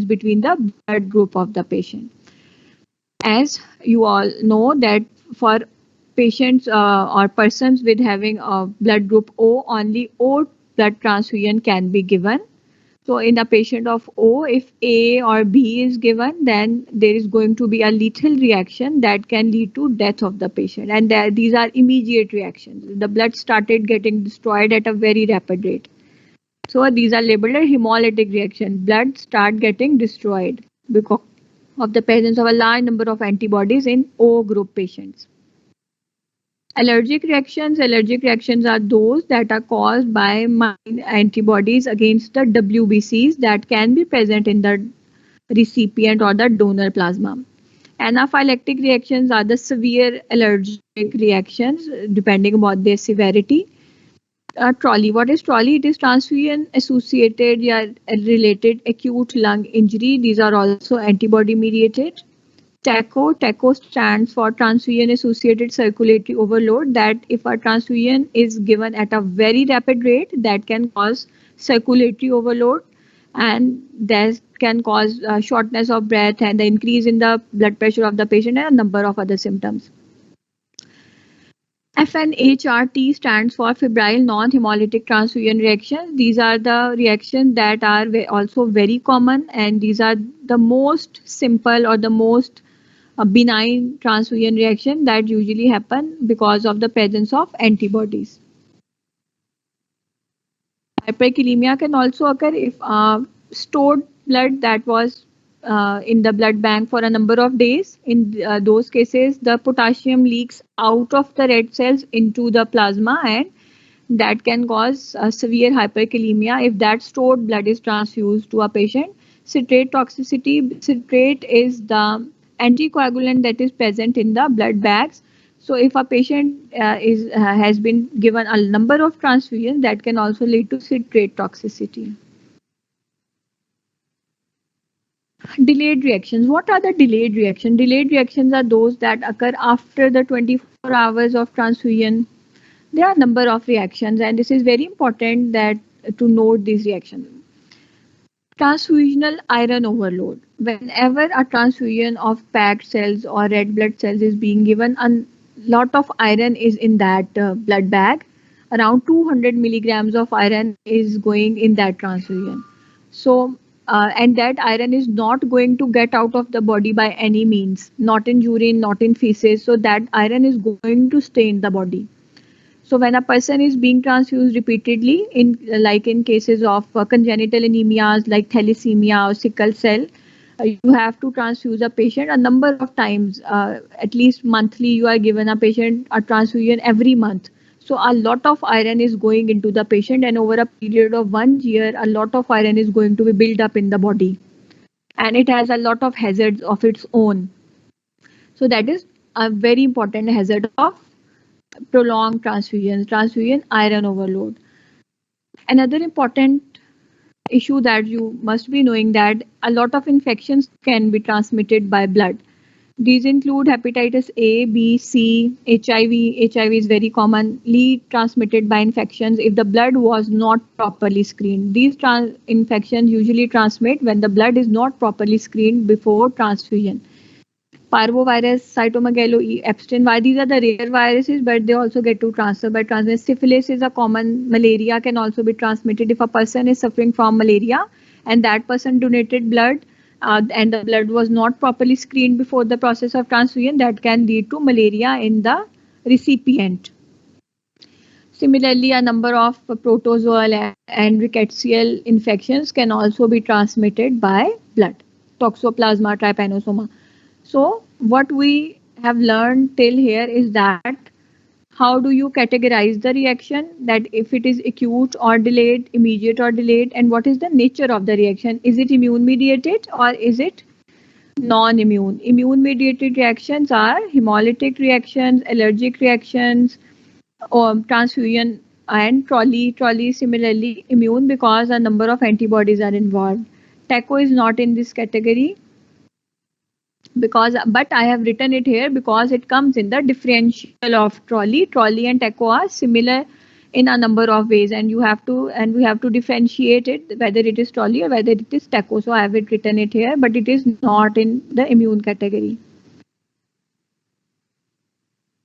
difference between the blood group of the patient. As you all know that for patients or persons with having a blood group O, only O blood transfusion can be given. So in a patient of O, if A or B is given, then there is going to be a lethal reaction that can lead to death of the patient. And these are immediate reactions. The blood started getting destroyed at a very rapid rate. So these are labeled as hemolytic reaction. Blood start getting destroyed because of the presence of a large number of antibodies in O group patients. Allergic reactions are those that are caused by antibodies against the WBCs that can be present in the recipient or the donor plasma. Anaphylactic reactions are the severe allergic reactions depending upon their severity. TRALI. What is TRALI? It is transfusion associated related acute lung injury. These are also antibody mediated. TACO stands for transfusion associated circulatory overload, that if a transfusion is given at a very rapid rate, that can cause circulatory overload, and that can cause shortness of breath and the increase in the blood pressure of the patient and a number of other symptoms. FNHRT stands for febrile non-hemolytic transfusion reactions. These are the reactions that are also very common, and these are the most simple or the most benign transfusion reaction that usually happen because of the presence of antibodies. Hyperkalemia can also occur if stored blood that was in the blood bank for a number of days. In those cases, the potassium leaks out of the red cells into the plasma, and that can cause severe hyperkalemia if that stored blood is transfused to a patient. Citrate toxicity. Citrate is the anticoagulant that is present in the blood bags. So if a patient has been given a number of transfusions, that can also lead to citrate toxicity. Delayed reactions. What are the delayed reactions? Delayed reactions are those that occur after the 24 hours of transfusion. There are a number of reactions, and this is very important that to note these reactions. Transfusional iron overload. Whenever a transfusion of packed cells or red blood cells is being given, a lot of iron is in that blood bag. Around 200 milligrams of iron is going in that transfusion. So, and that iron is not going to get out of the body by any means, not in urine, not in feces. So that iron is going to stay in the body. So when a person is being transfused repeatedly, in cases of congenital anemias like thalassemia or sickle cell, you have to transfuse a patient a number of times. At least monthly, you are given a patient a transfusion every month. So a lot of iron is going into the patient, and over a period of 1 year, a lot of iron is going to be built up in the body, and it has a lot of hazards of its own. So that is a very important hazard of prolonged transfusion iron overload. Another important issue that you must be knowing that a lot of infections can be transmitted by blood. These include hepatitis A, B, C, HIV. HIV is very commonly transmitted by infections if the blood was not properly screened. These infections usually transmit when the blood is not properly screened before transfusion. Parvovirus, cytomegalo, Epstein. These are the rare viruses, but they also get to transfer by transmission. Syphilis is a common. Malaria can also be transmitted if a person is suffering from malaria and that person donated blood and the blood was not properly screened before the process of transfusion. That can lead to malaria in the recipient. Similarly, a number of protozoal and rickettsial infections can also be transmitted by blood. Toxoplasma, trypanosoma. So what we have learned till here is that how do you categorize the reaction, that if it is acute or delayed, immediate or delayed, and what is the nature of the reaction? Is it immune mediated or is it non-immune? Immune mediated reactions are hemolytic reactions, allergic reactions, transfusion, and TRALI similarly immune because a number of antibodies are involved. TACO is not in this category but I have written it here because it comes in the differential of TRALI. TRALI and TACO are similar in a number of ways, and we have to differentiate it whether it is TOLI or whether it is TECO. So I have it written it here, but it is not in the immune category.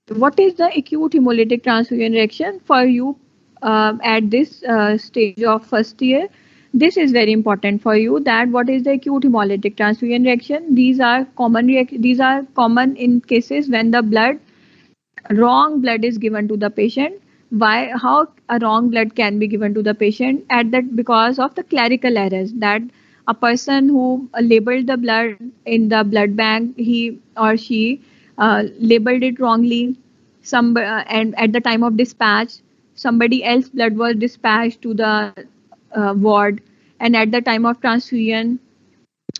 What is the acute hemolytic transfusion reaction for you at this stage of first year? This is very important for you, that what is the acute hemolytic transfusion reaction. These are common in cases when the wrong blood is given to the patient. Why? How a wrong blood can be given to the patient? At that, because of the clerical errors, that a person who labeled the blood in the blood bank, he or she labeled it wrongly. And at the time of dispatch, somebody else blood was dispatched to the ward, and at the time of transfusion,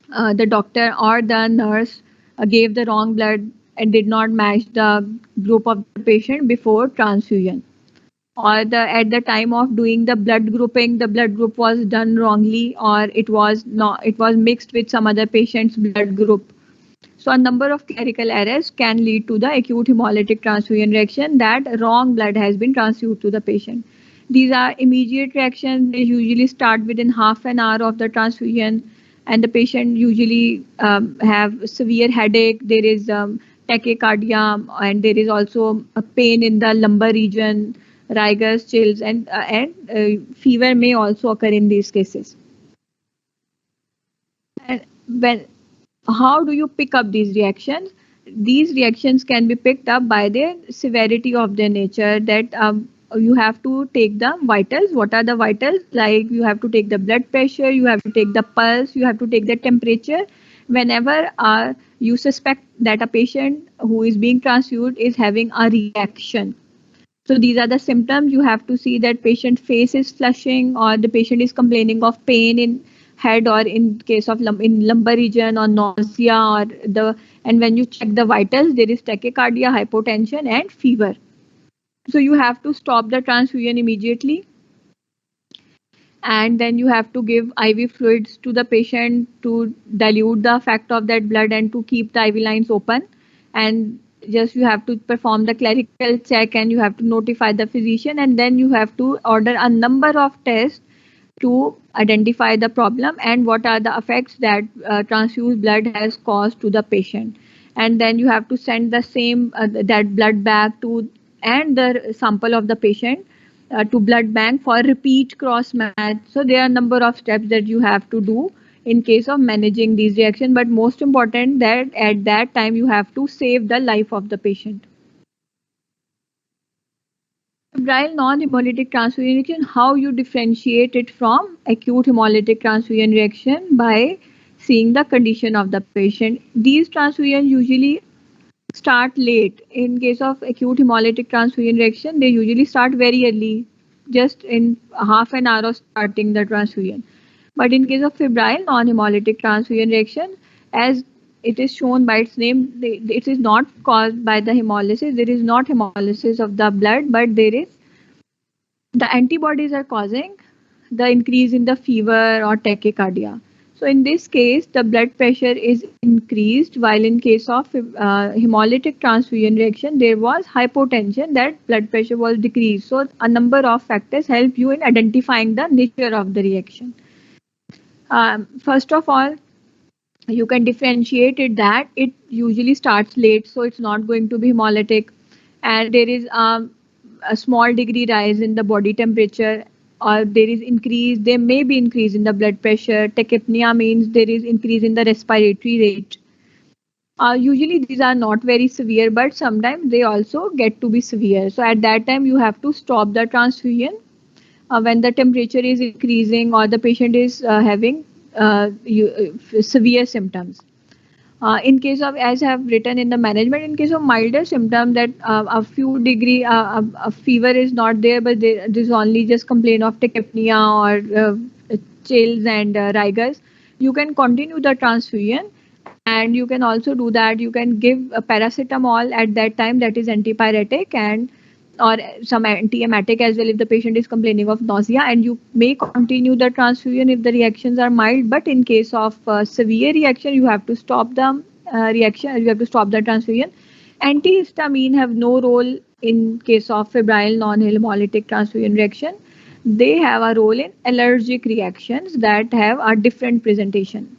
the doctor or the nurse gave the wrong blood and did not match the group of the patient before transfusion, or at the time of doing the blood grouping, the blood group was done wrongly, or it was mixed with some other patient's blood group. So a number of clerical errors can lead to the acute hemolytic transfusion reaction, that wrong blood has been transfused to the patient. These are immediate reactions. They usually start within half an hour of the transfusion, and the patient usually have severe headache. There is tachycardia, and there is also a pain in the lumbar region, rigors, chills, and fever may also occur in these cases. And when how do you pick up these reactions? These reactions can be picked up by their severity of their nature, that you have to take the vitals. What are the vitals? Like, you have to take the blood pressure, you have to take the pulse, you have to take the temperature. Whenever you suspect that a patient who is being transfused is having a reaction. So these are the symptoms. You have to see that patient face is flushing, or the patient is complaining of pain in head, or in case of in lumbar region, or nausea, and when you check the vitals, there is tachycardia, hypotension, and fever. So you have to stop the transfusion immediately, and then you have to give IV fluids to the patient to dilute the effect of that blood and to keep the IV lines open. And just you have to perform the clerical check, and you have to notify the physician, and then you have to order a number of tests to identify the problem and what are the effects that transfused blood has caused to the patient. And then you have to send the same that blood back to, and the sample of the patient to blood bank for repeat cross match. So there are a number of steps that you have to do in case of managing these reactions, but most important that at that time you have to save the life of the patient. Febrile non-hemolytic transfusion reaction, how you differentiate it from acute hemolytic transfusion reaction? By seeing the condition of the patient. These transfusions usually start late. In case of acute hemolytic transfusion reaction, they usually start very early, just in half an hour of starting the transfusion. But in case of febrile non-hemolytic transfusion reaction, as it is shown by its name, it is not caused by the hemolysis. There is not hemolysis of the blood, but there is the antibodies are causing the increase in the fever or tachycardia. So in this case, the blood pressure is increased, while in case of hemolytic transfusion reaction, there was hypotension, that blood pressure was decreased. So a number of factors help you in identifying the nature of the reaction. First of all, you can differentiate it that it usually starts late, so it's not going to be hemolytic, and there is a small degree rise in the body temperature, or there may be increase in the blood pressure. Tachypnea means there is increase in the respiratory rate. Usually these are not very severe, but sometimes they also get to be severe. So at that time you have to stop the transfusion when the temperature is increasing or the patient is having severe symptoms. In case of, as I have written in the management, in case of milder symptom, that a few degree a fever is not there, but there's only just complaint of tachypnea or chills and rigors, you can continue the transfusion. And you can also do that, you can give a paracetamol at that time, that is antipyretic, and or some antiemetic as well if the patient is complaining of nausea, and you may continue the transfusion if the reactions are mild. But in case of severe reaction, you have to stop the reaction, you have to stop the transfusion. Antihistamine have no role in case of febrile non-hemolytic transfusion reaction, they have a role in allergic reactions that have a different presentation.